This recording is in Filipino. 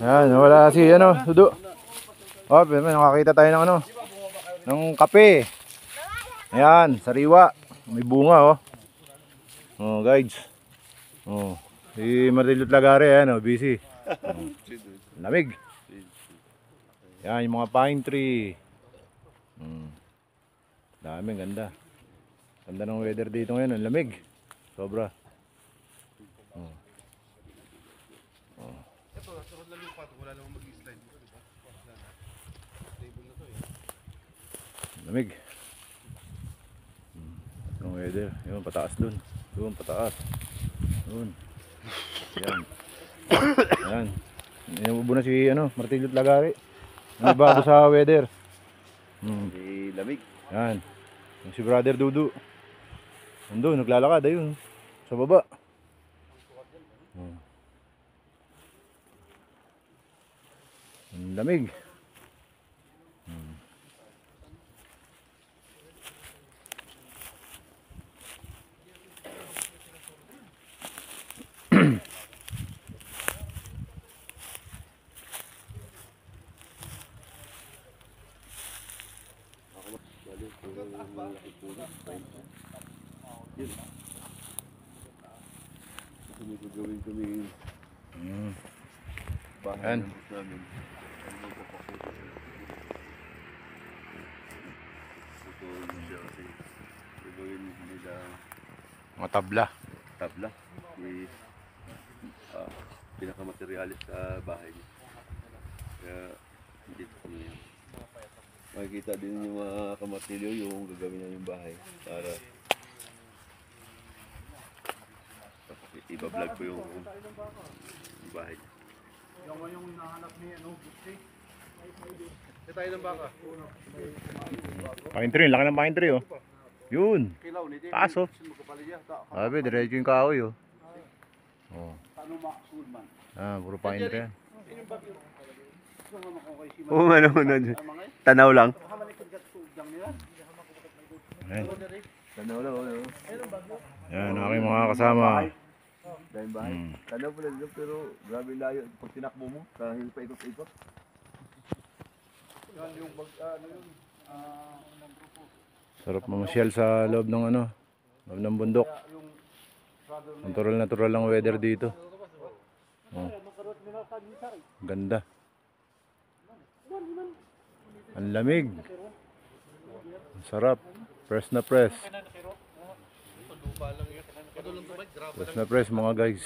Ayan, wala si ano, Dudu. Oh, nakakita tayo ng ano, ng kape. Ayan, sariwa. May bunga oh. Oh, guys. Oh, si Marilot Lagare, ayan oh, busy. Oh, lamig. Yan, yung mga pine tree. Dami, ganda. Ganda ng weather dito ngayon, ang lamig. Sobra. Oh. Oh. Lamig. Ang weather, yun, pataas dun. Doon, pataas. Doon. Yan. Yan. Inuubo na si ano, Martillo Lagari. Ano bago sa weather? Lamig. Yan. Yung si Brother Dudu. Nandun, naglalakad ayun. Sa baba. Ang lamig. Gagawin kami Yan. namin. Gagawin nila Mga tabla. tabla. Pinakamaterialis sa bahay niya. Kaya dito kami yan. Makikita din yung mga kamatilyo yung gagawin na yung bahay para iba-vlog ko yung bahay. Yung hinahanap ni ano, Gusti. Ito tayo ng baka. Pine tree, laki ng pine tree oh. Yun. Kilaw ni Jay. Taas oh. Sabi, diretso yung kahoy oh. Oh. Ano maksulman? Ah, puro pine tree yan. Oo, ano, tanaw lang. Ayan. Tanaw lang, ano. Yan, aking mga kasama. Dahil bahay. Tanaw pala dito, pero grabe layo. Pag tinakbo mo, kahit paikot-ikot. Yan yung ano yun. Sarap mamasyal sa loob ng ano, loob ng bundok. Natural lang weather dito. Oh. Ganda. Ang lamig. Ang sarap. Press na press. Press na press mga guys.